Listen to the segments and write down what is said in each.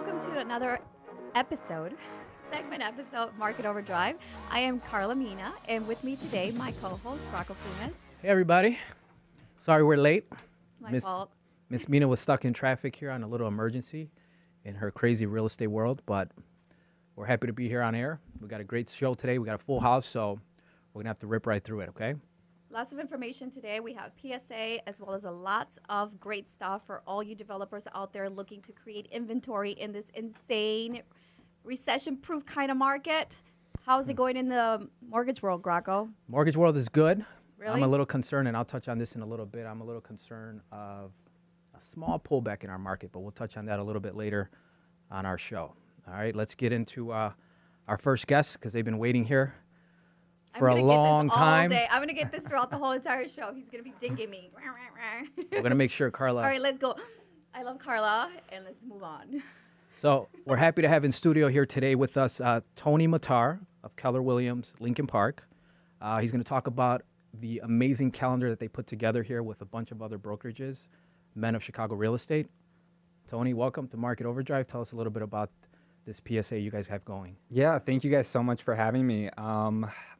welcome to another segment episode of Market Overdrive. I am Karla Mina, and with me today, my co-host, Graco. Hey, everybody. Sorry we're late. My fault. Miss Mina was stuck in traffic here on a little emergency in her crazy real estate world, but we're happy to be here on air. We got a great show today. We got a full house, so we're going to have to rip right through it, okay? Lots of information today. We have PSA as well as a lots of great stuff for all you developers out there looking to create inventory in this insane recession-proof kind of market. How's it going in the mortgage world, Graco? Mortgage world is good. Really? I'm a little concerned, and I'll touch on this in a little bit. I'm a little concerned of a small pullback in our market, but we'll touch on that a little bit later on our show. All right, let's get into our first guest because they've been waiting here for a long time. I'm going to get this throughout the whole entire show. He's going to be dinging me. We're going to make sure Karla. All right, let's go. I love Karla, and let's move on. So we're happy to have in studio here today with us Tony Matar of Keller Williams, Lincoln Park. He's going to talk about the amazing calendar that they put together here with a bunch of other brokerages, Men of Chicago Real Estate. Tony, welcome to Market Overdrive. Tell us a little bit about this PSA you guys have going. Yeah, thank you guys so much for having me.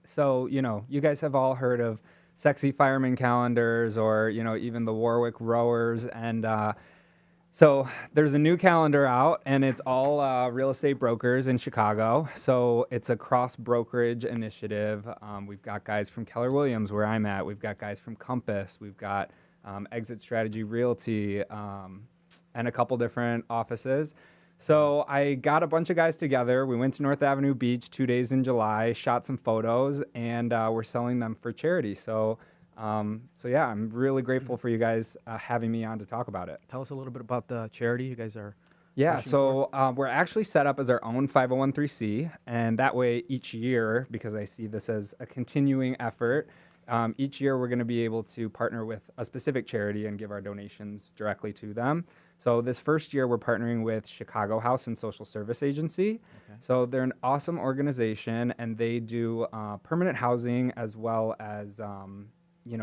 So, you guys have all heard of sexy fireman calendars or, even the Warwick rowers. And so there's a new calendar out, and it's all real estate brokers in Chicago. So it's a cross-brokerage initiative. We've got guys from Keller Williams, where I'm at. We've got guys from Compass. We've got Exit Strategy Realty and a couple different offices. So I got a bunch of guys together. We went to North Avenue Beach 2 days in July, shot some photos, and we're selling them for charity. So yeah, I'm really grateful for you guys having me on to talk about it. Tell us a little bit about the charity you guys are. Yeah, so we're actually set up as our own 501(c), and that way each year, because I see this as a continuing effort, each year we're going to be able to partner with a specific charity and give our donations directly to them. So this first year we're partnering with Chicago House and Social Service Agency. Okay. So they're an awesome organization, and they do permanent housing as well as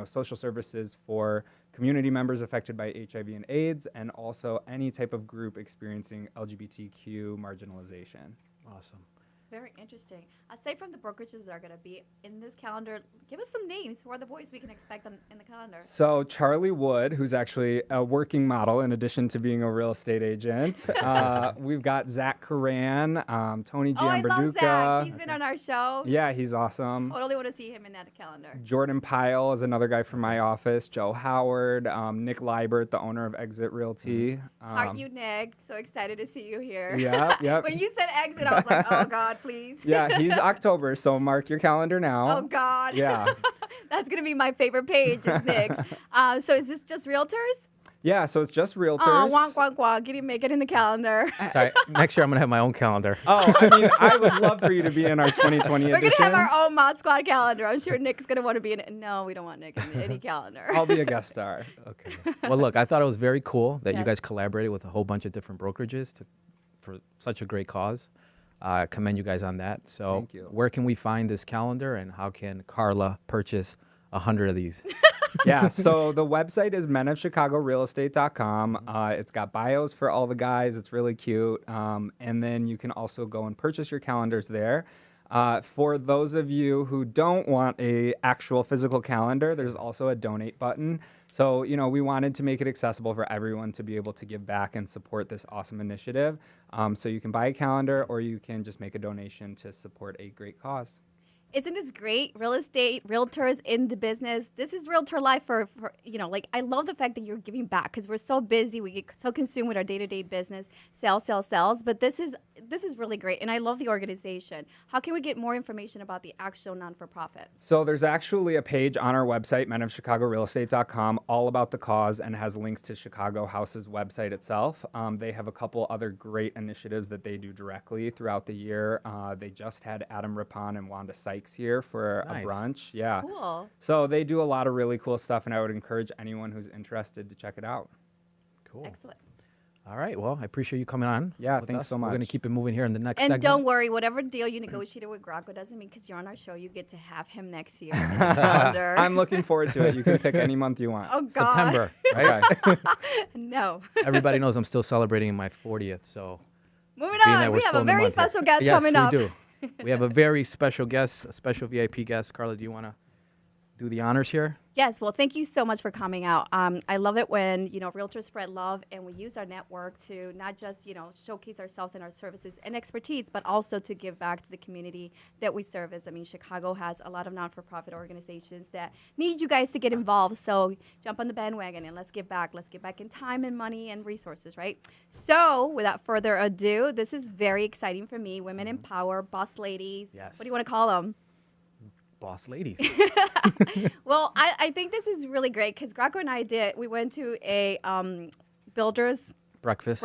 social services for community members affected by HIV and AIDS, and also any type of group experiencing LGBTQ marginalization. Awesome. Very interesting. Aside from the brokerages that are going to be in this calendar, give us some names. Who are the boys we can expect in the calendar? So Charlie Wood, who's actually a working model in addition to being a real estate agent. We've got Zach Coran, Tony Giambraduca. Oh, I love Zach. He's been on our show. Yeah, he's awesome. Totally want to see him in that calendar. Jordan Pyle is another guy from my office. Joe Howard, Nick Liebert, the owner of Exit Realty. Aren't you, Nick? So excited to see you here. Yeah. When you said Exit, I was like, oh, God, please. Yeah, he's October, so mark your calendar now. Oh, God. Yeah. That's going to be my favorite page, is Nick's. So is this just realtors? Yeah, so it's just realtors. Oh, wonk, wonk, wonk. Get him, make it in the calendar. Sorry, next year I'm going to have my own calendar. Oh, I would love for you to be in our 2020 edition. We're going to have our own ModSquad calendar. I'm sure Nick's going to want to be in it. No, we don't want Nick in any calendar. I'll be a guest star. Okay. Well, look, I thought it was very cool that Yes. you guys collaborated with a whole bunch of different brokerages for such a great cause. I commend you guys on that. So Thank you. Where can we find this calendar, and how can Karla purchase 100 of these? Yeah, so the website is menofchicagorealestate.com. It's got bios for all the guys. It's really cute. And then you can also go and purchase your calendars there. For those of you who don't want a actual physical calendar, there's also a donate button. So, we wanted to make it accessible for everyone to be able to give back and support this awesome initiative. So you can buy a calendar, or you can just make a donation to support a great cause. Isn't this great? Real estate, realtors in the business. This is realtor life for I love the fact that you're giving back, because we're so busy. We get so consumed with our day-to-day business, sales. But this is really great, and I love the organization. How can we get more information about the actual non-for-profit? So there's actually a page on our website, menofchicagorealestate.com, all about the cause, and has links to Chicago House's website itself. They have a couple other great initiatives that they do directly throughout the year. They just had Adam Rippon and Wanda Sykes here for Nice. a brunch. Yeah. Cool. So they do a lot of really cool stuff, and I would encourage anyone who's interested to check it out. Cool. Excellent. All right. Well, I appreciate you coming on. Yeah, with thanks us. so We're going to much. keep it moving here in the next And segment. don't worry, whatever deal you negotiated with Graco doesn't mean because you're on our show, you get to have him next year in the calendar. I'm looking forward to it. You can pick any month you want. Oh, God. September, right? Okay. No. Everybody knows I'm still celebrating my 40th, so being on. that we're We have still a in the very month here. special guest yes, coming up. we do. We have a very special guest, a special VIP guest. Carla, do you want to do the honors here? Yes, well, thank you so much for coming out. I love it when, realtors spread love and we use our network to not just, showcase ourselves and our services and expertise, but also to give back to the community that we service. I mean, Chicago has a lot of non-for-profit organizations that need you guys to get involved. So jump on the bandwagon and let's give back. Let's give back in time and money and resources, right? So without further ado, this is very exciting for me. Women in Power, boss ladies. Yes. What do you want to call them? Boss ladies. Well, I think this is really great because Graco and we went to a builders Breakfast.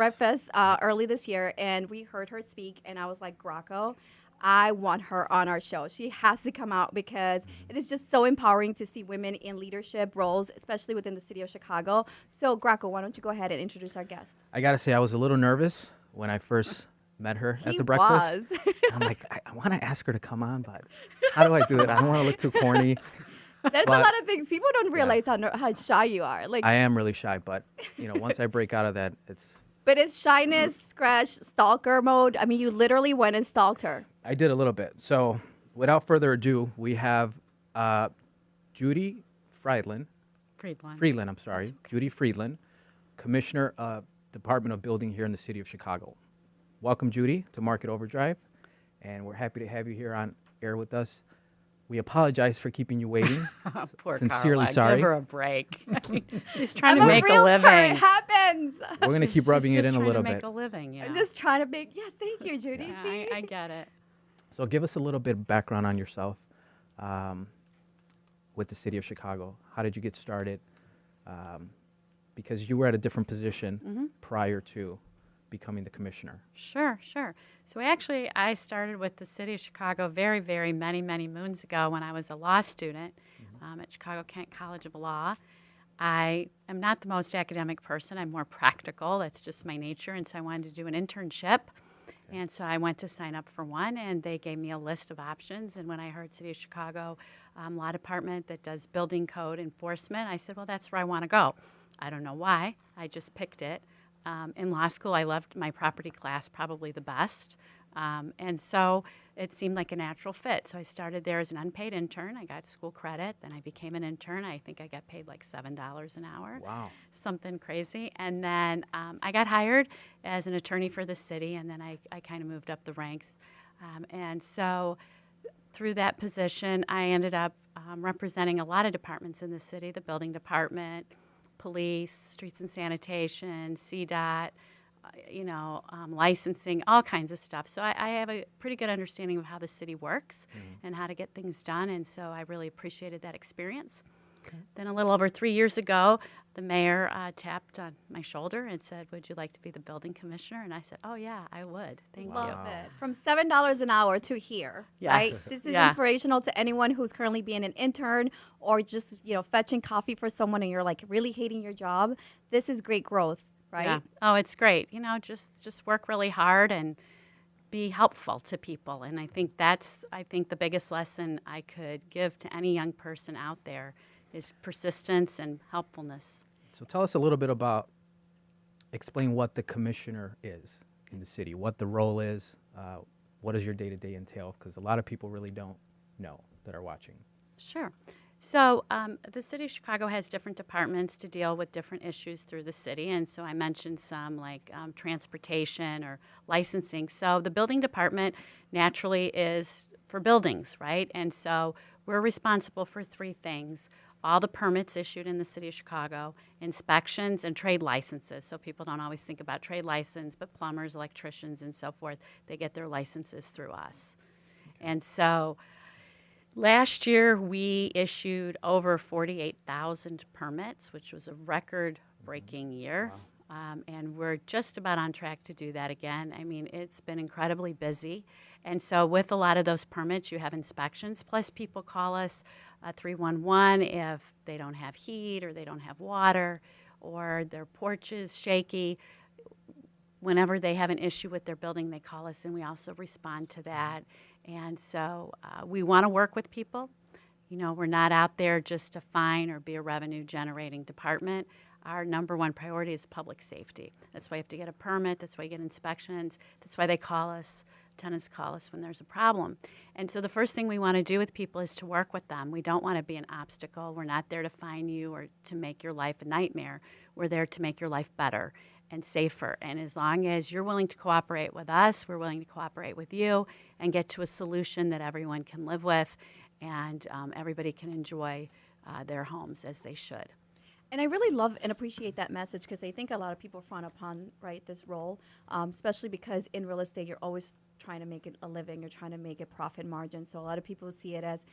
early this year, and we heard her speak, and I was like, Graco, I want her on our show. She has to come out because it is just so empowering to see women in leadership roles, especially within the city of Chicago. So, Graco, why don't you go ahead and introduce our guest? I got to say, I was a little nervous when I first met her at the breakfast. I'm like, I want to ask her to come on, but how do I do it? I don't want to look too corny. That's a lot of things. People don't realize how shy you are. Like, I am really shy, but once I break out of that, it's. But it's shyness, stalker mode. I mean, you literally went and stalked her. I did a little bit. So, without further ado, we have Judy Frydlin. Friedlin, I'm sorry. Judy Friedlin, Commissioner of Department of Building here in the city of Chicago. Welcome, Judy, to Market Overdrive, and we're happy to have you here on air with us. We apologize for keeping you waiting. Poor Sincerely Karla. sorry. Give her a break. She's trying to I'm make a realtor. living. It happens. We're going to keep rubbing it She's in a trying little to bit. make a living, yeah. I'm just trying to make. Yes, thank you, Judy. Yeah, See? I get it. So give us a little bit of background on yourself with the city of Chicago. How did you get started? Because you were at a different position prior to becoming the commissioner. Sure. So I started with the city of Chicago very, very many moons ago when I was a law student at Chicago Kent College of Law. I am not the most academic person. I'm more practical. That's just my nature. And so I wanted to do an internship. Okay. And so I went to sign up for one, and they gave me a list of options. And when I heard City of Chicago Law Department that does building code enforcement, I said, well, that's where I want to go. I don't know why. I just picked it. In law school, I loved my property class probably the best. And so it seemed like a natural fit. So I started there as an unpaid intern. I got school credit. Then I became an intern. I think I got paid like $7 an hour. Wow. Something crazy. And then I got hired as an attorney for the city. And then I kind of moved up the ranks. And so through that position, I ended up representing a lot of departments in the city, the building department, police, streets and sanitation, CDOT, licensing, all kinds of stuff. So I have a pretty good understanding of how the city works and how to get things done, and so I really appreciated that experience. Okay. Then a little over 3 years ago, the mayor tapped on my shoulder and said, would you like to be the building commissioner? And I said, oh, yeah, I would. Thank you. Love it. From $7 an hour to here, yes. right? This is inspirational to anyone who's currently being an intern or just, fetching coffee for someone and you're like really hating your job. This is great growth, right? Yeah. Oh, it's great. Just work really hard and be helpful to people. And I think the biggest lesson I could give to any young person out there is persistence and helpfulness. So tell us a little bit explain what the commissioner is in the city, what the role is, what does your day-to-day entail? Because a lot of people really don't know that are watching. Sure. So the city of Chicago has different departments to deal with different issues through the city. And so I mentioned some like transportation or licensing. So the building department naturally is for buildings, right? And so we're responsible for three things: all the permits issued in the city of Chicago, inspections, and trade licenses. So people don't always think about trade license, but plumbers, electricians, and so forth, they get their licenses through us. Okay. And so last year we issued over 48,000 permits, which was a record-breaking year. Wow. And we're just about on track to do that again. I mean, it's been incredibly busy. And so with a lot of those permits, you have inspections, plus people call us 311 if they don't have heat or they don't have water or their porch is shaky. Whenever they have an issue with their building, they call us, and we also respond to that. And so we want to work with people. We're not out there just to fine or be a revenue-generating department. our number one priority is public safety. That's why you have to get a permit. That's why you get inspections. That's why they call us. Tenants call us when there's a problem. And so the first thing we want to do with people is to work with them. We don't want to be an obstacle. We're not there to fine you or to make your life a nightmare. We're there to make your life better and safer. And as long as you're willing to cooperate with us, we're willing to cooperate with you and get to a solution that everyone can live with and everybody can enjoy their homes as they should. And I really love and appreciate that message because I think a lot of people frown upon, right, this role, especially because in real estate, you're always trying to make it a living. You're trying to make a profit margin. So a lot of people see it as,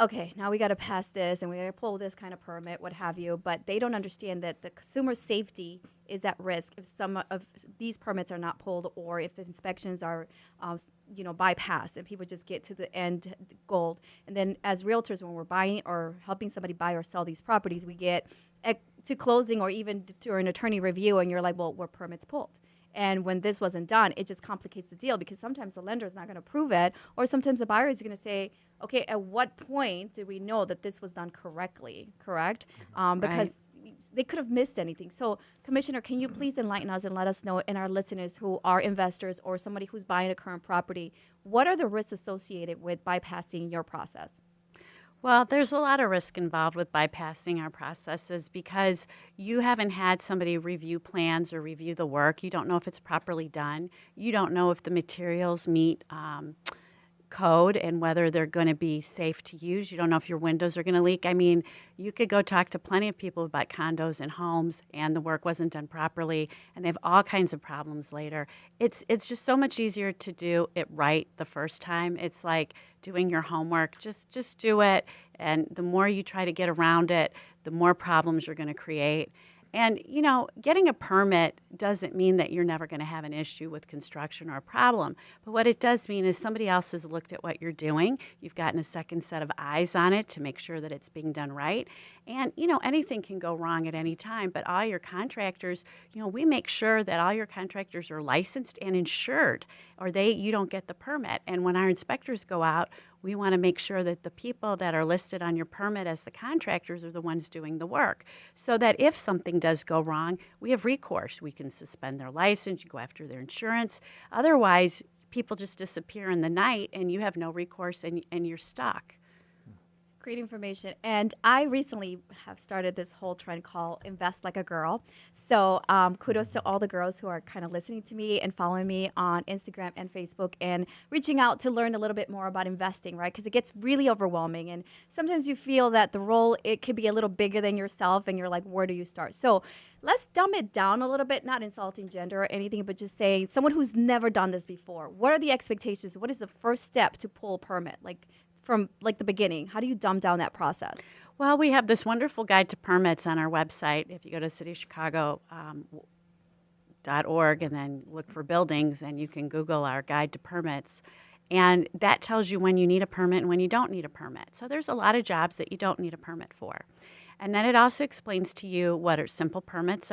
okay, now we got to pass this and we got to pull this kind of permit, what have you. But they don't understand that the consumer safety is at risk if some of these permits are not pulled or if inspections are, bypassed and people just get to the end goal. And then as realtors, when we're buying or helping somebody buy or sell these properties, we get to closing or even to an attorney review and you're like, well, were permits pulled? And when this wasn't done, it just complicates the deal because sometimes the lender is not going to approve it or sometimes the buyer is going to say, okay, at what point did we know that this was done correctly, correct? Because they could have missed anything. So, Commissioner, can you please enlighten us and let us know and our listeners who are investors or somebody who's buying a current property, what are the risks associated with bypassing your process? Well, there's a lot of risk involved with bypassing our processes because you haven't had somebody review plans or review the work. You don't know if it's properly done. You don't know if the materials meet code and whether they're going to be safe to use. You don't know if your windows are going to leak. I mean, you could go talk to plenty of people about condos and homes and the work wasn't done properly and they have all kinds of problems later. It's just so much easier to do it right the first time. It's like doing your homework. Just do it. And the more you try to get around it, the more problems you're going to create. And, getting a permit doesn't mean that you're never going to have an issue with construction or a problem. But what it does mean is somebody else has looked at what you're doing. You've gotten a second set of eyes on it to make sure that it's being done right. And, anything can go wrong at any time. But all your contractors, we make sure that all your contractors are licensed and insured or you don't get the permit. And when our inspectors go out, we want to make sure that the people that are listed on your permit as the contractors are the ones doing the work so that if something does go wrong, we have recourse. We can suspend their license, you go after their insurance. Otherwise, people just disappear in the night and you have no recourse and you're stuck. Great information. And I recently have started this whole trend called Invest Like a Girl. So kudos to all the girls who are kind of listening to me and following me on Instagram and Facebook and reaching out to learn a little bit more about investing, right? Because it gets really overwhelming. And sometimes you feel that the role, it could be a little bigger than yourself and you're like, where do you start? So let's dumb it down a little bit, not insulting gender or anything, but just saying someone who's never done this before. What are the expectations? What is the first step to pull a permit? From the beginning, how do you dumb down that process? Well, we have this wonderful guide to permits on our website. If you go to cityofchicago.org and then look for buildings, and you can Google our guide to permits. And that tells you when you need a permit and when you don't need a permit. So there's a lot of jobs that you don't need a permit for. And then it also explains to you what are simple permits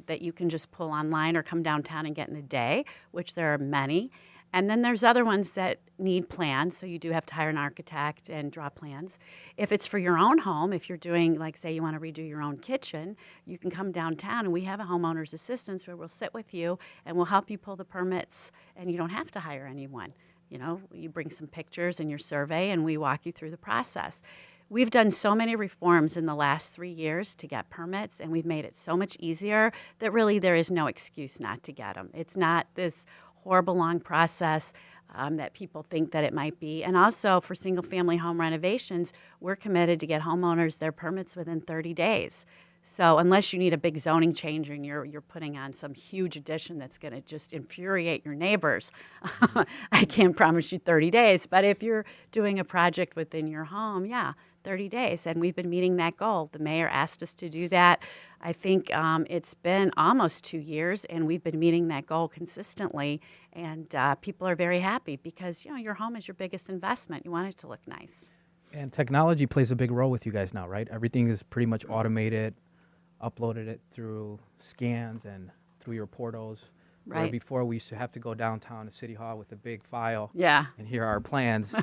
that you can just pull online or come downtown and get in a day, which there are many. And then there's other ones that need plans, so you do have to hire an architect and draw plans. If it's for your own home, if you're doing, say you want to redo your own kitchen, you can come downtown and we have a homeowner's assistance where we'll sit with you and we'll help you pull the permits and you don't have to hire anyone. You bring some pictures and your survey and we walk you through the process. We've done so many reforms in the last 3 years to get permits, and we've made it so much easier that really there is no excuse not to get them. It's not this horrible long process that people think that it might be. And also for single-family home renovations, we're committed to get homeowners their permits within 30 days. So unless you need a big zoning change and you're putting on some huge addition that's going to just infuriate your neighbors, I can't promise you 30 days. But if you're doing a project within your home, 30 days. And we've been meeting that goal. The mayor asked us to do that. I think it's been almost 2 years, and we've been meeting that goal consistently. And people are very happy because, your home is your biggest investment. You want it to look nice. And technology plays a big role with you guys now, right? Everything is pretty much automated, uploaded it through scans and through your portals. Right. Where before we used to have to go downtown to City Hall with a big file. Yeah. And here are our plans,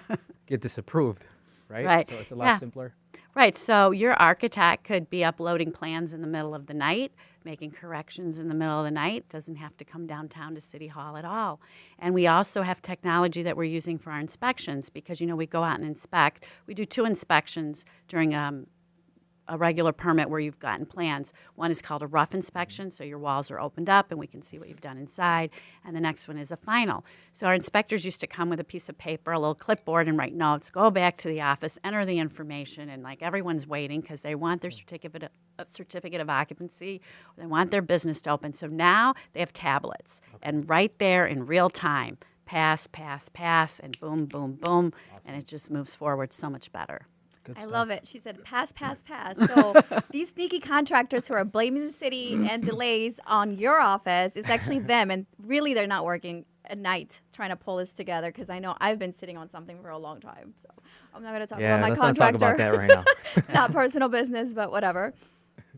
get disapproved, right? Right. So it's a lot Yeah. simpler. Right. So your architect could be uploading plans in the middle of the night, making corrections in the middle of the night. Doesn't have to come downtown to City Hall at all. And we also have technology that we're using for our inspections because, we go out and inspect. We do 2 inspections during a regular permit where you've gotten plans. One is called a rough inspection, so your walls are opened up and we can see what you've done inside. And the next one is a final. So our inspectors used to come with a piece of paper, a little clipboard, and write notes, go back to the office, enter the information, and like everyone's waiting because they want their certificate of occupancy, they want their business to open. So now they have tablets, and right there in real time, pass, pass, pass, and boom, boom, boom, and it just moves forward so much better. Good I stuff. love it. She said, pass, pass, pass. So these sneaky contractors who are blaming the city and delays on your office, it's actually them. And really, they're not working at night trying to pull this together because I know I've been sitting on something for a long time. So I'm not going to talk about my let's contractor. not talk about that right now. It's not personal business, but whatever.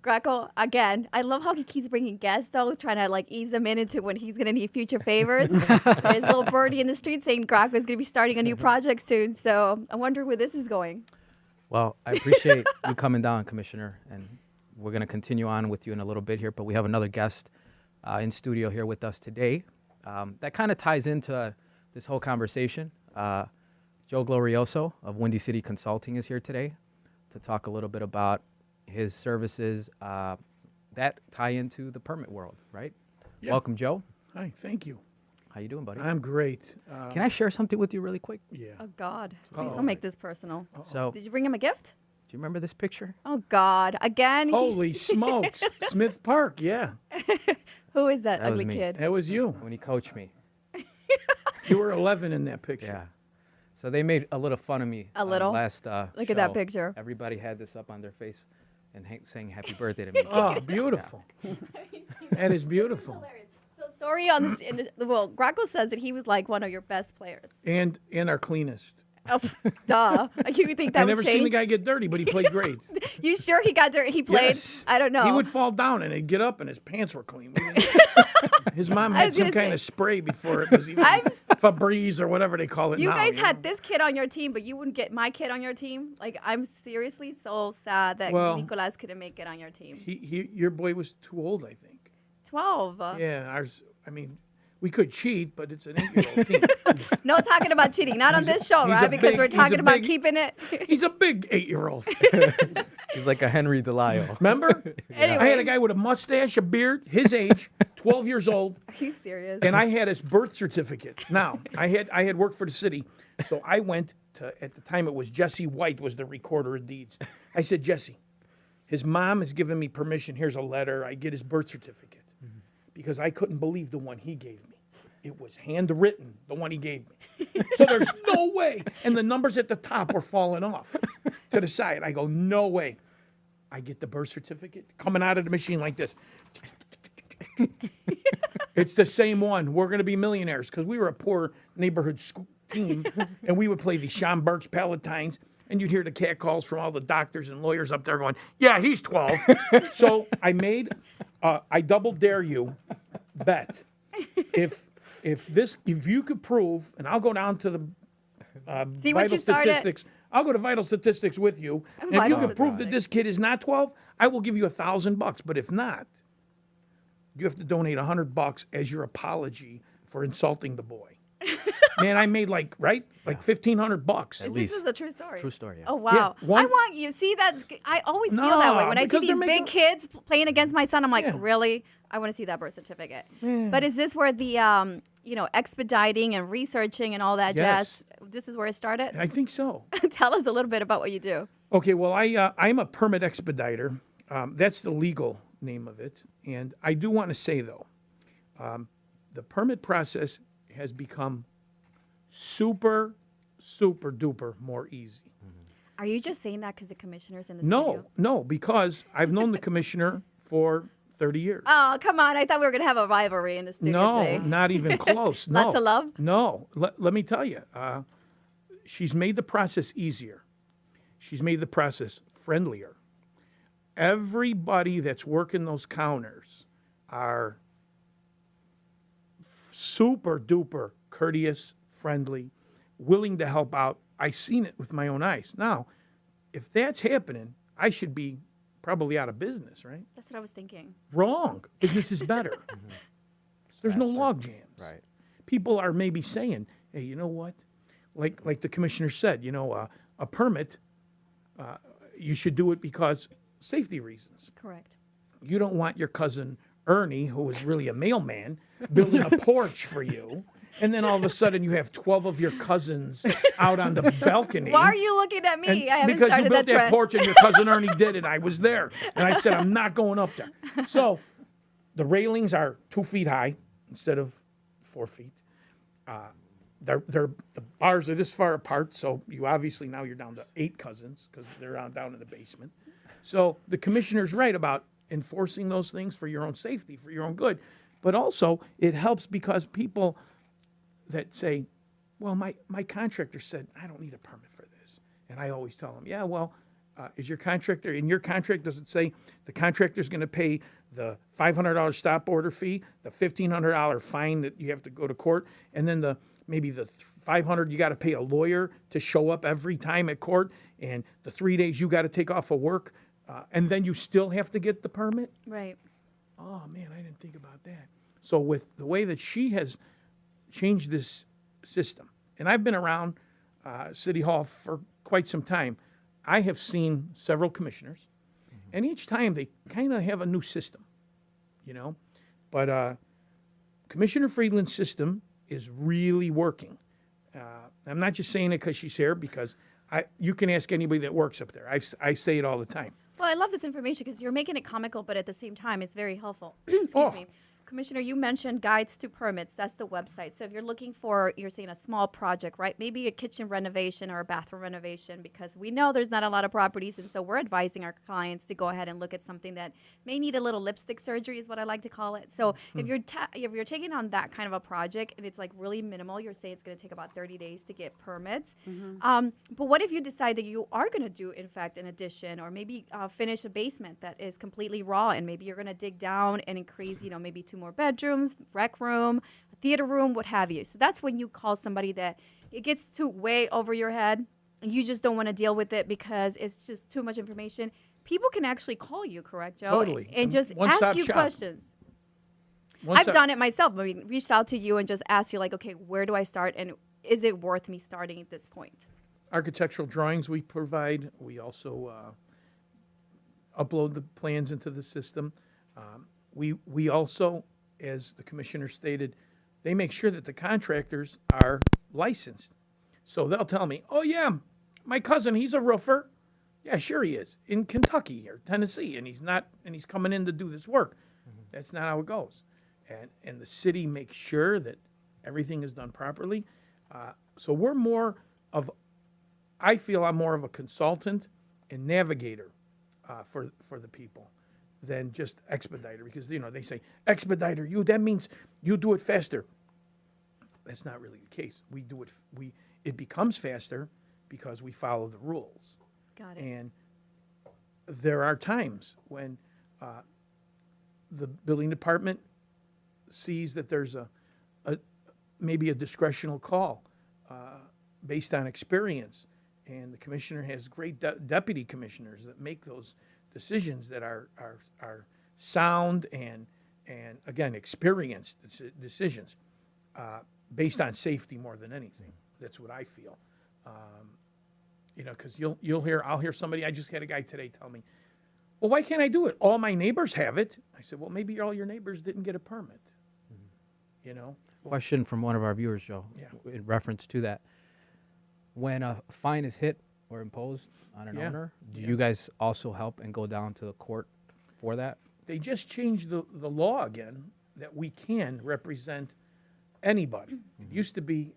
Graco, again, I love how he keeps bringing guests, though, trying to like ease them into when he's going to need future favors. There's a little birdie in the street saying Graco is going to be starting a new project soon. So I wonder where this is going. Well, I appreciate you coming down, Commissioner, and we're going to continue on with you in a little bit here, but we have another guest in studio here with us today. That kind of ties into this whole conversation. Joe Glorioso of Windy City Consulting is here today to talk a little bit about his services that tie into the permit world, right? Yeah. Welcome, Joe. Hi, thank you. How you doing, buddy? I'm great. Can I share something with you really quick? Yeah. Oh, God. Please Uh-oh. don't make this personal. So, Did you bring him a gift? do you remember this picture? Oh, God. Again? Holy smokes. Smith Park, yeah. Who is that, That was ugly me. kid? That was you. When he coached me. You were 11 in that picture. Yeah. So they made a little fun of me. A little? Last Look at that show. picture. Everybody had this up on their face and saying happy birthday to me. Oh, beautiful. That is beautiful. So story on this, well, Graco says that he was like one of your best players. And our cleanest. Oh, duh. You think that I would never change? seen the guy get dirty, but he played great. You sure he got dirty? He played? Yes. I don't know. He would fall down and he'd get up and his pants were clean. His mom I had was some gonna kind say- of spray before it was even Febreze or whatever they call it You now. guys know? had this kid on your team, but you wouldn't get my kid on your team. Like, I'm seriously so sad that Well, Nicolas couldn't make it on your team. Your boy was too old, I think. 12. Yeah, ours. I mean, we could cheat, but it's an 8-year-old team. No talking about cheating. Not on this show, he's right? a Because big- we're he's a talking about big- keeping it. He's a big 8-year-old. He's like a Henry DeLisle. Remember? Anyway. I had a guy with a mustache, a beard, his age, 12 years old, Are you serious? and I had his birth certificate. Now, I had worked for the city, so I went to, at the time it was Jesse White was the recorder of deeds. I said, Jesse, his mom has given me permission. Here's a letter. I get his birth certificate because I couldn't believe the one he gave me. It was handwritten, the one he gave me. So there's no way. And the numbers at the top were falling off to the side. I go, no way. I get the birth certificate coming out of the machine like this. It's the same one. We're going to be millionaires because we were a poor neighborhood school team, and we would play the Sean Burke's Palatines, and you'd hear the cat calls from all the doctors and lawyers up there going, yeah, he's 12. So I made, I double dare you bet. If you could prove, and I'll go down to the See what vital you started? statistics. I'll go to vital statistics with you. And if you Vital can prove that statistics. this kid is not 12, I will give you $1,000. But if not, you have to donate $100 as your apology for insulting the boy. Man, I made like $1,500. This is a true story. True story, yeah. Oh wow! Yeah, one- I want you. See, I always feel that way No, when I see because these they're big making- kids playing against my son. I'm like, Yeah. really? I want to see that birth certificate. But is this where the expediting and researching and all that Yes. jazz? This is where it started. I think so. Tell us a little bit about what you do. Okay, well, I'm a permit expediter. That's the legal name of it. And I do want to say, though, the permit process has become super, super duper more easy. Are you just saying that because the commissioner's in the No, studio? no, because I've known the commissioner for 30 years. Oh, come on. I thought we were going to have a rivalry in the studio No, today. not even close. No. Lots of love? No. Let me tell you, she's made the process easier. She's made the process friendlier. Everybody that's working those counters are super duper courteous, friendly, willing to help out. I seen it with my own eyes. Now, if that's happening, I should be probably out of business, right? That's what I was thinking. Wrong. Business is better. There's no Faster. log jams. Right. People are maybe saying, hey, you know what? Like the commissioner said, a permit, you should do it because safety reasons. Correct. You don't want your cousin Ernie, who is really a mailman, building a porch for you. And then all of a sudden you have 12 of your cousins out on the balcony. Why are you looking at me? I haven't because started you built that trend. porch and your cousin Ernie did it. I was there. And I said, I'm not going up there. So the railings are 2 feet high instead of 4 feet. The bars are this far apart, so you obviously now you're down to 8 cousins because they're down in the basement. So the commissioner's right about enforcing those things for your own safety, for your own good. But also it helps because people that say, well, my contractor said I don't need a permit for this. And I always tell them, yeah, well, is your contractor, in your contract, does it say the contractor's going to pay the $500 stop order fee, the $1,500 fine that you have to go to court, and then maybe the $500 you got to pay a lawyer to show up every time at court, and the 3 days you got to take off of work, and then you still have to get the permit? Right. Oh, man, I didn't think about that. So with the way that she has changed this system, and I've been around City Hall for quite some time, I have seen several commissioners, and each time they kind of have a new system, But Commissioner Friedland's system is really working. I'm not just saying it because she's here, because you can ask anybody that works up there. I say it all the time. Well, I love this information because you're making it comical, but at the same time, it's very helpful. Excuse me. Commissioner, you mentioned guides to permits. That's the website. So if you're looking for, you're saying a small project, right? Maybe a kitchen renovation or a bathroom renovation, because we know there's not a lot of properties. And so we're advising our clients to go ahead and look at something that may need a little lipstick surgery is what I like to call it. So if you're taking on that kind of a project and it's like really minimal, you're saying it's going to take about 30 days to get permits. But what if you decide that you are going to do, in fact, an addition or maybe finish a basement that is completely raw, and maybe you're going to dig down and increase, maybe 2 more bedrooms, rec room, a theater room, what have you. So that's when you call somebody that it gets too way over your head and you just don't want to deal with it because it's just too much information. People can actually call you, correct, Joe? Totally. And just One-stop ask you shop. questions. I've done it myself. I mean, reached out to you and just asked you, like, okay, where do I start? And is it worth me starting at this point? Architectural drawings we provide. We also upload the plans into the system. We also, as the commissioner stated, they make sure that the contractors are licensed. So they'll tell me, oh, yeah, my cousin, he's a roofer. Yeah, sure he is. In Kentucky or Tennessee, and he's coming in to do this work. That's not how it goes. And the city makes sure that everything is done properly. So I feel I'm more of a consultant and navigator for the people than just expediter, because they say expediter, that means you do it faster. That's not really the case. It becomes faster because we follow the rules. Got it. And there are times when the building department sees that there's maybe a discretional call based on experience, and the commissioner has great deputy commissioners that make those decisions that are sound and again experienced decisions based on safety more than anything. That's what I feel. Because I'll hear somebody. I just had a guy today tell me, well, why can't I do it? All my neighbors have it. I said, well, maybe all your neighbors didn't get a permit. Question from one of our viewers, Joe, Yeah. in reference to that. When a fine is hit or imposed on an Yeah. owner, do you guys also help and go down to the court for that? They just changed the law again that we can represent anybody. It used to be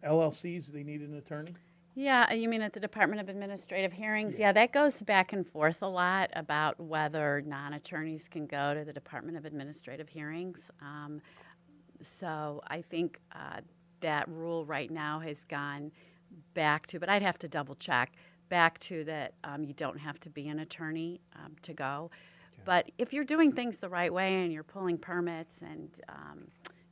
LLCs, they needed an attorney. Yeah, you mean at the Department of Administrative Hearings? Yeah, that goes back and forth a lot about whether non-attorneys can go to the Department of Administrative Hearings. So I think that rule right now has gone back to, but I'd have to double check, back to that you don't have to be an attorney to go. Okay. But if you're doing things the right way and you're pulling permits and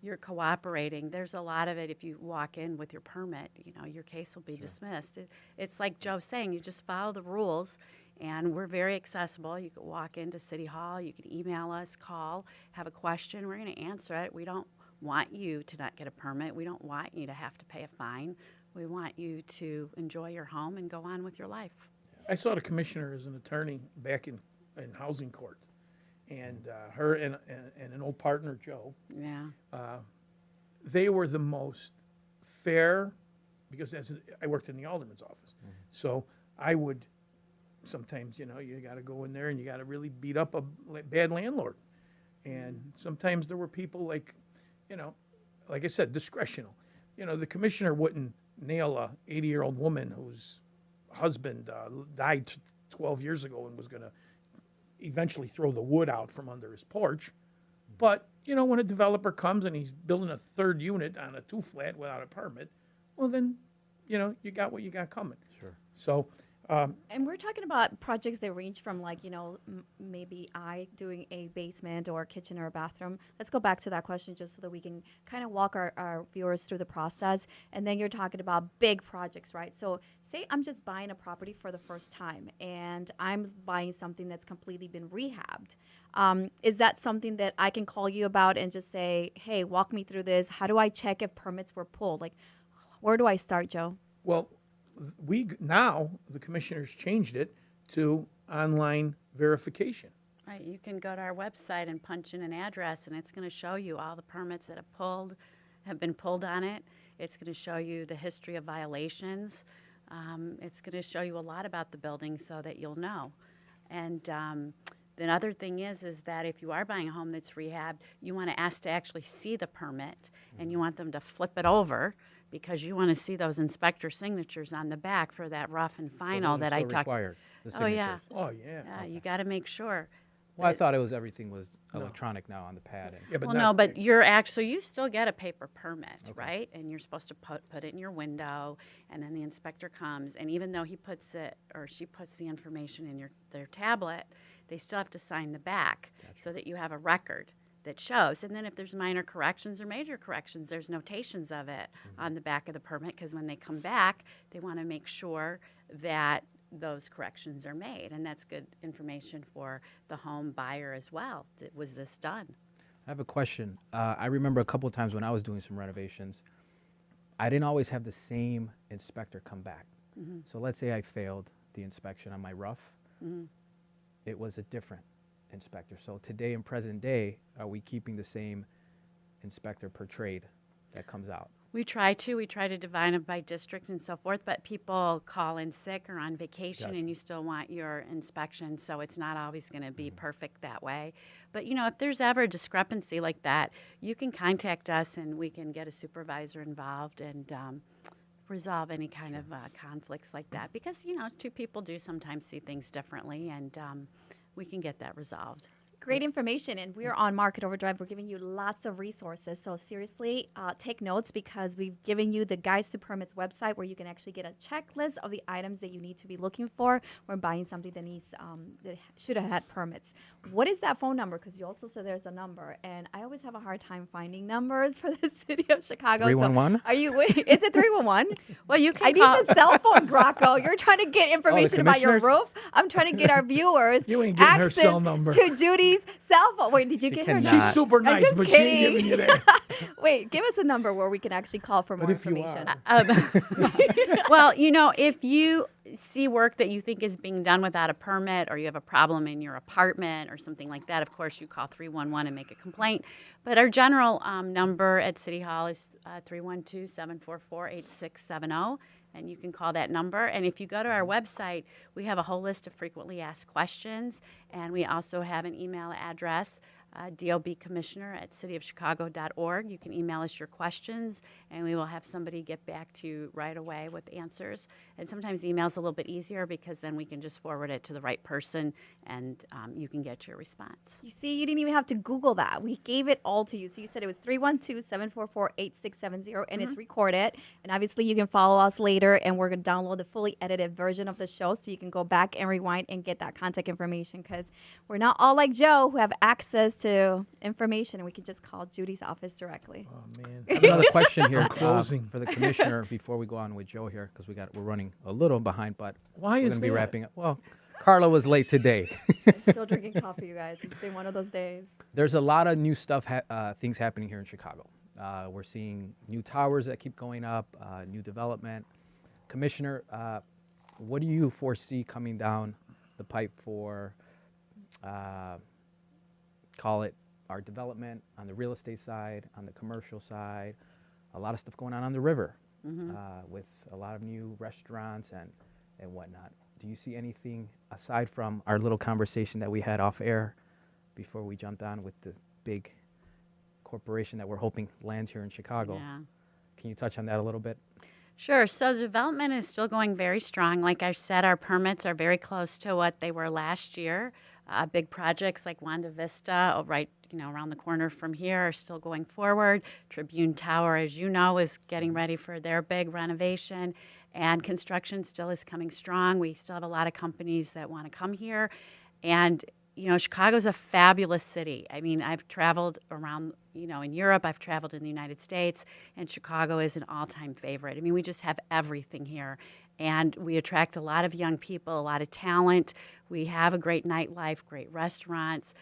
you're cooperating. There's a lot of it. If you walk in with your permit, your case will be dismissed. It's like Joe's saying, you just follow the rules, and we're very accessible. You can walk into City Hall, you can email us, call, have a question. We're going to answer it. We don't want you to not get a permit. We don't want you to have to pay a fine. We want you to enjoy your home and go on with your life. I saw the commissioner as an attorney back in housing court, and her and an old partner, Joe. Yeah. They were the most fair, because I worked in the alderman's office, so I would sometimes, you got to go in there and you got to really beat up a bad landlord, and sometimes there were people like I said, discretional. The commissioner wouldn't nail a 80-year-old woman whose husband died 12 years ago and was going to eventually throw the wood out from under his porch. But, when a developer comes and he's building a third unit on a 2-flat without a permit, well, then, you got what you got coming. Sure. So, And we're talking about projects that range from maybe doing a basement or a kitchen or a bathroom. Let's go back to that question just so that we can kind of walk our viewers through the process. And then you're talking about big projects, right? So say I'm just buying a property for the first time and I'm buying something that's completely been rehabbed. Is that something that I can call you about and just say, hey, walk me through this? How do I check if permits were pulled? Where do I start, Joe? well, now the commissioners changed it to online verification. Right, you can go to our website and punch in an address, and it's going to show you all the permits that have been pulled on it. It's going to show you the history of violations. It's going to show you a lot about the building so that you'll know. And the other thing is that if you are buying a home that's rehabbed, you want to ask to actually see the permit, and you want them to flip it over because you want to see those inspector signatures on the back for that rough and final that I talked. Required, the Oh yeah, signatures. Oh, yeah. yeah. You got to make sure. Well, I thought everything was electronic now on the pad. Yeah, but Well, no, but you're actually, you still get a paper permit, right? And you're supposed to put it in your window, and then the inspector comes, and even though he puts it, or she puts the information in their tablet, they still have to sign the back so that you have a record that shows. And then if there's minor corrections or major corrections, there's notations of it on the back of the permit, because when they come back, they want to make sure that those corrections are made, and that's good information for the home buyer as well. Was this done? I have a question. I remember a couple of times when I was doing some renovations, I didn't always have the same inspector come back. So let's say I failed the inspection on my roof. It was a different inspector. So today, in present day, are we keeping the same inspector per trade that comes out? We try to divide them by district and so forth, but people call in sick or on vacation, and you still want your inspection, so it's not always going to be perfect that way. But, if there's ever a discrepancy like that, you can contact us, and we can get a supervisor involved and resolve any kind of conflicts like that. Because, two people do sometimes see things differently, and we can get that resolved. Great information, and we're on Market Overdrive. We're giving you lots of resources, so seriously, take notes, because we've given you the Guides to Permits website where you can actually get a checklist of the items that you need to be looking for when buying something that that should have had permits. What is that phone number? Because you also said there's a number, and I always have a hard time finding numbers for the city of Chicago. 311? So is it 311? Well, you can I need the cell phone, Graco. You're trying to get information about your commissioners? roof. I'm trying to get our viewers You ain't getting her access cell number. to Judy's cell phone. Wait, did you She get her cannot. number? She's super I'm nice, just but she ain't kidding. giving you that. Wait, give us a number where we can actually call for more if you information. Well, if you see work that you think is being done without a permit, or you have a problem in your apartment or something like that, of course, you call 311 and make a complaint. But our general number at City Hall is 312-744-8670. And you can call that number. And if you go to our website, we have a whole list of frequently asked questions. And we also have an email address, dobcommissioner@cityofchicago.org. You can email us your questions, and we will have somebody get back to you right away with answers. And sometimes email's a little bit easier, because then we can just forward it to the right person, and you can get your response. You see, you didn't even have to Google that. We gave it all to you. So you said it was 312-744-8670, and it's recorded. And obviously, you can follow us later, and we're going to download the fully edited version of the show, so you can go back and rewind and get that contact information, because we're not all like Joe, who have access to information, and we can just call Judy's office directly. Oh man. I have another question here closing. for the commissioner before we go on with Joe here, because we're running a little behind, but Why we're is going to be that? wrapping up. Well, Karla was late today. I'm still drinking coffee, you guys. It's been one of those days. There's a lot of new stuff, things happening here in Chicago. We're seeing new towers that keep going up, new development. Commissioner, what do you foresee coming down the pipe for, call it our development on the real estate side, on the commercial side, a lot of stuff going on the river with a lot of new restaurants and whatnot. Do you see anything aside from our little conversation that we had off air before we jumped on with the big corporation that we're hoping lands here in Chicago? Yeah. Can you touch on that a little bit? Sure. So the development is still going very strong. Like I said, our permits are very close to what they were last year. Big projects like Wanda Vista, right, around the corner from here, are still going forward. Tribune Tower, as you know, is getting ready for their big renovation, and construction still is coming strong. We still have a lot of companies that want to come here, and Chicago's a fabulous city. I mean, I've traveled around, in Europe, I've traveled in the United States, and Chicago is an all-time favorite. I mean, we just have everything here, and we attract a lot of young people, a lot of talent. We have a great nightlife, great restaurants.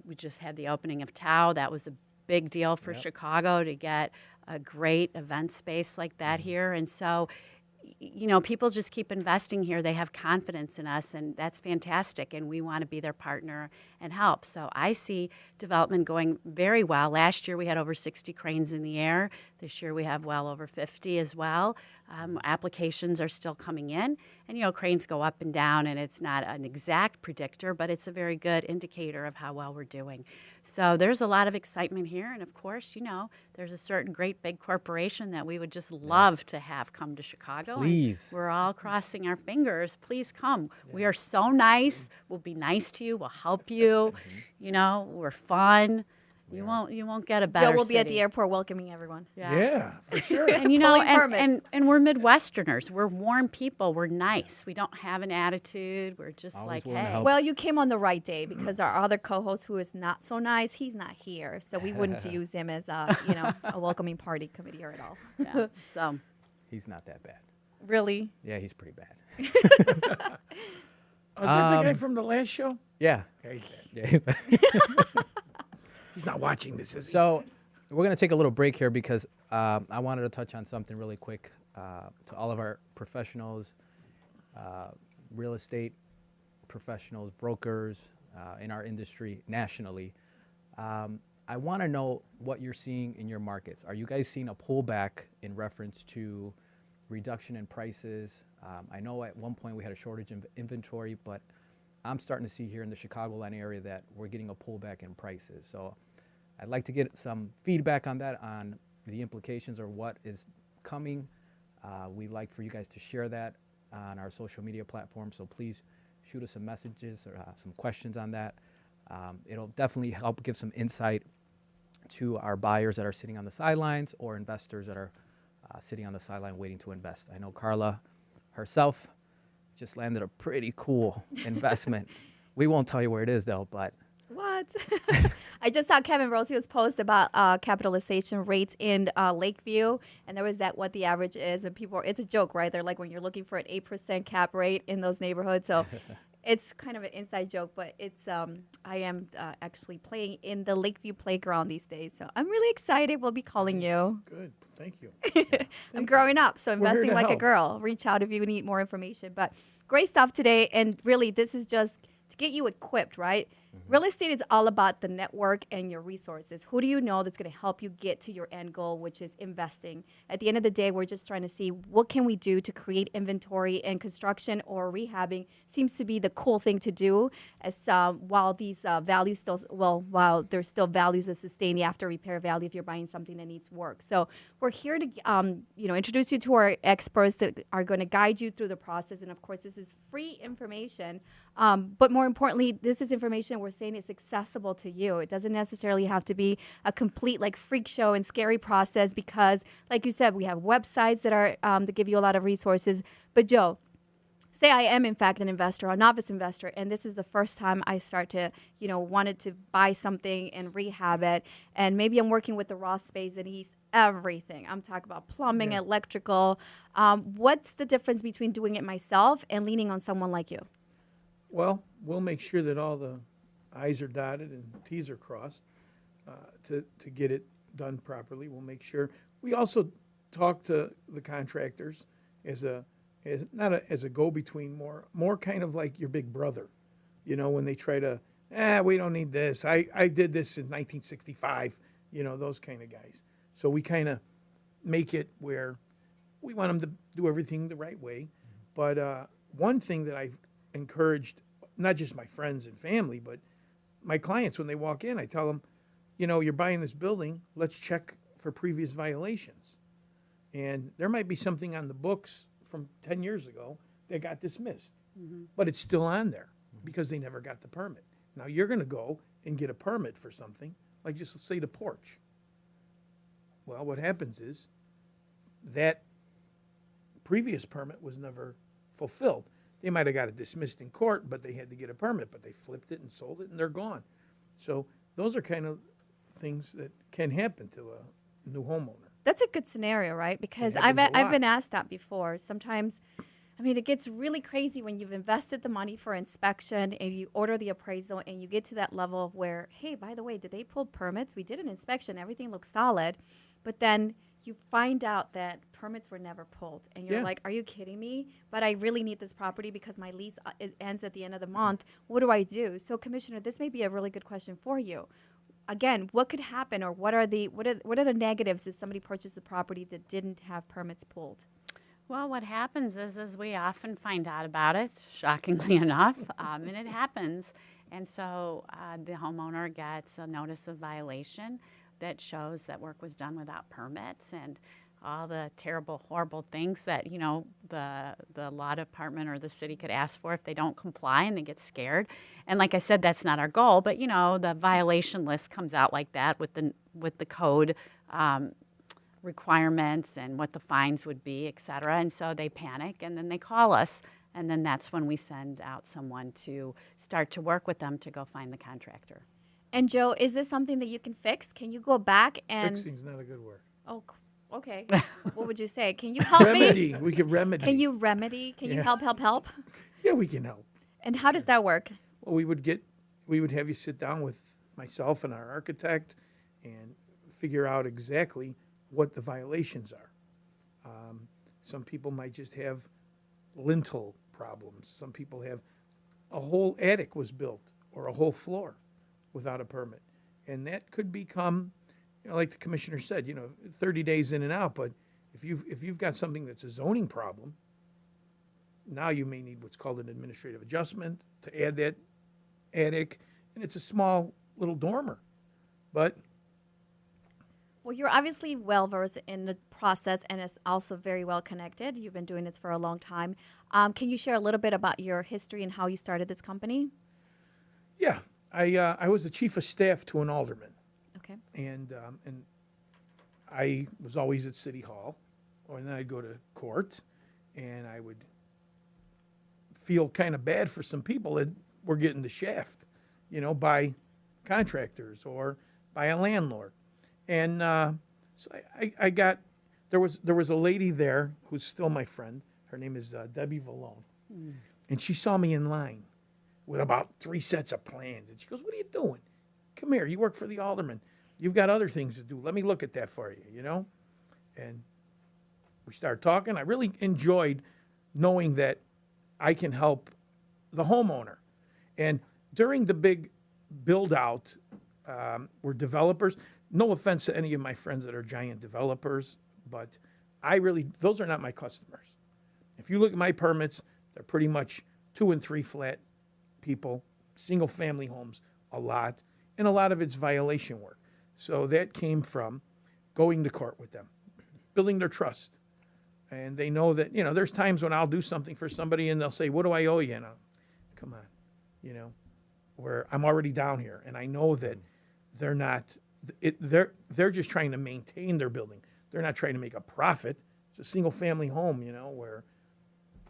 We just had the opening of Tao. That was a big deal for Chicago to get a great event space like that here, and so people just keep investing here. They have confidence in us, and that's fantastic, and we want to be their partner and help. So I see development going very well. Last year we had over 60 cranes in the air. This year we have well over 50 as well. Applications are still coming in, and cranes go up and down, and it's not an exact predictor, but it's a very good indicator of how well we're doing. So there's a lot of excitement here, and of course, there's a certain great big corporation that we would just love to have come to Chicago. Please. And we're all crossing our fingers. Please come. We are so nice. We'll be nice to you. We'll help you. We're fun. You won't get a better Joe will be at city. the airport welcoming everyone. Yeah, for sure. And Pulling permits. and we're Midwesterners. We're warm people. We're nice. We don't have an attitude. We're just Always like, willing to hey. help. Well, you came on the right day because our other co-host, who is not so nice, he's not here, so we wouldn't use him as a welcoming party committee or at all. Yeah. So He's not that bad. Really? Yeah, he's pretty bad. Was that the guy from the last show? Yeah. Yeah, he's bad. Yeah, he's bad. He's not watching this, is he? So we're going to take a little break here because I wanted to touch on something really quick to all of our professionals, real estate professionals, brokers in our industry nationally. I want to know what you're seeing in your markets. Are you guys seeing a pullback in reference to reduction in prices? I know at one point we had a shortage of inventory, but I'm starting to see here in the Chicagoland area that we're getting a pullback in prices. So I'd like to get some feedback on that, on the implications or what is coming. We'd like for you guys to share that on our social media platform. So please shoot us some messages or some questions on that. It'll definitely help give some insight to our buyers that are sitting on the sidelines or investors that are sitting on the sideline waiting to invest. I know Karla herself just landed a pretty cool investment. We won't tell you where it is though, but. What? I just saw Kevin Rosio's post about capitalization rates in Lakeview, and there was that what the average is, and it's a joke, right? They're like when you're looking for an 8% cap rate in those neighborhoods, so it's kind of an inside joke, but it's I am actually playing in the Lakeview playground these days, so I'm really excited. We'll be calling you. Good. Thank you. I'm growing up, so We're here investing to like a help. girl. Reach out if you need more information. But great stuff today, and really this is just to get you equipped, right? Real estate is all about the network and your resources. Who do you know that's going to help you get to your end goal, which is investing? At the end of the day, we're just trying to see what can we do to create inventory, and construction or rehabbing seems to be the cool thing to do as while these values still, while there's still values that sustain the after repair value if you're buying something that needs work. So we're here to introduce you to our experts that are going to guide you through the process. And of course, this is free information. But more importantly, this is information we're saying is accessible to you. It doesn't necessarily have to be a complete freak show and scary process because, like you said, we have websites that are that give you a lot of resources. But Joe, say I am in fact an investor, a novice investor, and this is the first time I start to, wanted to buy something and rehab it, and maybe I'm working with the raw space and he's everything. I'm talking about plumbing, electrical. What's the difference between doing it myself and leaning on someone like you? Well, we'll make sure that all the I's are dotted and T's are crossed to get it done properly. We'll make sure. We also talk to the contractors as a go-between, more kind of like your big brother, when they try to, we don't need this. I did this in 1965, those kind of guys. So we kind of make it where we want them to do everything the right way. But one thing that I've encouraged, not just my friends and family, but my clients, when they walk in, I tell them, you're buying this building, let's check for previous violations. And there might be something on the books from 10 years ago that got dismissed, but it's still on there because they never got the permit. Now you're going to go and get a permit for something, like just say the porch. Well, what happens is that previous permit was never fulfilled. They might have got it dismissed in court, but they had to get a permit, but they flipped it and sold it and they're gone. So those are kind of things that can happen to a new homeowner. That's a good scenario, right? Because I've been asked that before. Sometimes, it gets really crazy when you've invested the money for inspection and you order the appraisal and you get to that level of where, hey, by the way, did they pull permits? We did an inspection. Everything looks solid. But then you find out that permits were never pulled. And you're like, are you kidding me? But I really need this property because my lease it ends at the end of the month. What do I do? So, Commissioner, this may be a really good question for you. Again, what could happen, or what are the negatives if somebody purchased a property that didn't have permits pulled? Well, what happens is we often find out about it, shockingly enough, and it happens. And so the homeowner gets a notice of violation that shows that work was done without permits, and all the terrible, horrible things that, the law department or the city could ask for if they don't comply, and they get scared. And like I said, that's not our goal, but, the violation list comes out like that with the code requirements and what the fines would be, et cetera. And so they panic, and then they call us, and then that's when we send out someone to start to work with them to go find the contractor. And Joe, is this something that you can fix? Can you go back and... Fixing's not a good word. Oh, okay. What would you say? Can you help remedy. me? We can remedy. Can you remedy? Can you help? Yeah, we can help. And how does that work? Well, we would have you sit down with myself and our architect and figure out exactly what the violations are. Some people might just have lintel problems. Some people have a whole attic was built or a whole floor without a permit. And that could become, like the commissioner said, 30 days in and out. But if you've got something that's a zoning problem, now you may need what's called an administrative adjustment to add that attic. And it's a small little dormer. But well, you're obviously well-versed in the process and is also very well connected. You've been doing this for a long time. Can you share a little bit about your history and how you started this company? Yeah. I was the chief of staff to an alderman. Okay. And I was always at City Hall, and then I'd go to court, and I would feel kind of bad for some people that were getting the shaft, by contractors or by a landlord. And so I got, there was a lady there who's still my friend. Her name is Debbie Valone. And she saw me in line with about 3 sets of plans. And she goes, "What are you doing? Come here. You work for the alderman. You've got other things to do. Let me look at that for you, And we started talking. I really enjoyed knowing that I can help the homeowner. And during the big build-out, we're developers. No offense to any of my friends that are giant developers, but those are not my customers. If you look at my permits, they're pretty much 2 and 3 flat people, single family homes, a lot of it's violation work. So that came from going to court with them, building their trust. And they know that, there's times when I'll do something for somebody and they'll say, "What do I owe you?" And come on, where I'm already down here and I know that they're not, they're just trying to maintain their building. They're not trying to make a profit. It's a single family home,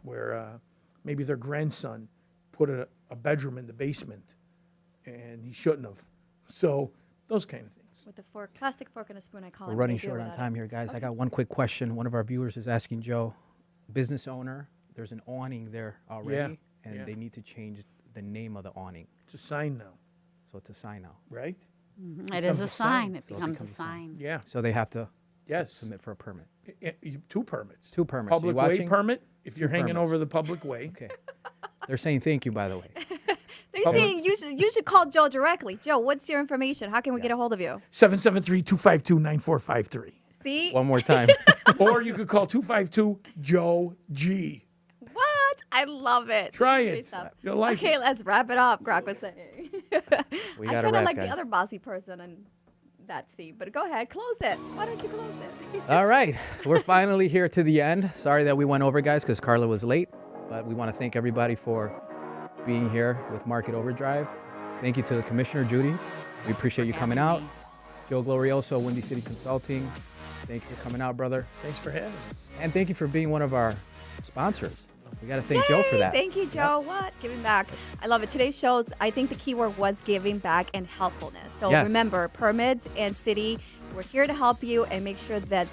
where maybe their grandson put a bedroom in the basement, and he shouldn't have. So those kind of things. With the fork, plastic fork and a spoon, I call it. We're running short on time here, guys. I got one quick question. One of our viewers is asking Joe, business owner, there's an awning there already, and they need to change the name of the awning. It's a sign now, So it's a sign now. right? It is a sign. It So it becomes a becomes a sign. sign. Yeah. So they have to Yes. submit for a permit. 2 permits. 2 permits. Public You way watching? permit, if you're hanging permits. over the public way. Okay. They're saying thank you, by the way. They're saying you should call Joe directly. Joe, what's your information? How can we get a hold of you? 773-252-9453. See? One more time. Or you could call 252-JOE-G. What? I love it. Try Great it. stuff. You'll like Okay, it. let's wrap it up. Graco saying. We I got to kind of wrap, like guys. the other bossy person in that seat, but go ahead, close it. Why don't you close it? All right. We're finally here to the end. Sorry that we went over, guys, because Karla was late. But we want to thank everybody for being here with Market Overdrive. Thank you to the Commissioner, Judy. We appreciate you coming out. Joe Glorioso, Windy City Consulting. Thank you for coming out, brother. Thanks for having us. And thank you for being one of our sponsors. We got to thank Joe for that. Thank you, Joe. What? Giving back. I love it. Today's show, I think the key word was giving back and helpfulness. So Yes. remember, permits and city, we're here to help you and make sure that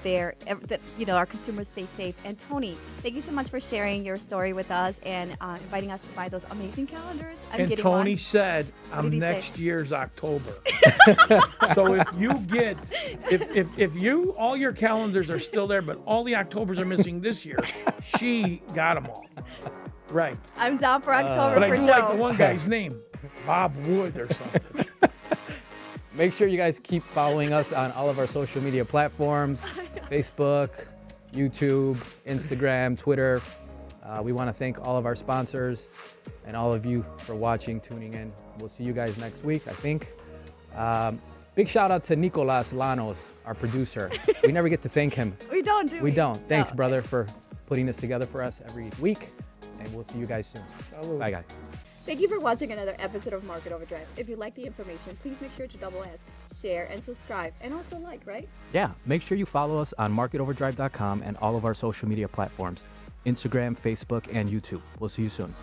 our consumers stay safe. And Tony, thank you so much for sharing your story with us and inviting us to buy those amazing calendars. And getting Tony one. said, did I'm he say? next year's October. So if you get, if you, all your calendars are still there, but all the Octobers are missing this year, she got them all. Right. I'm down for October But for I do Joe. like the one guy's name, Bob Wood or something. Make sure you guys keep following us on all of our social media platforms, Facebook, YouTube, Instagram, Twitter. We want to thank all of our sponsors and all of you for watching, tuning in. We'll see you guys next week, I think. Big shout out to Nicolas Lanos, our producer. We never get to thank him. We don't, do we? We don't. Thanks, No. brother, for putting this together for us every week. And we'll see you guys soon. Salud. Bye, guys. Thank you for watching another episode of Market Overdrive. If you like the information, please make sure to double ask, share, and subscribe. And also like, right? Yeah, make sure you follow us on marketoverdrive.com and all of our social media platforms, Instagram, Facebook, and YouTube. We'll see you soon.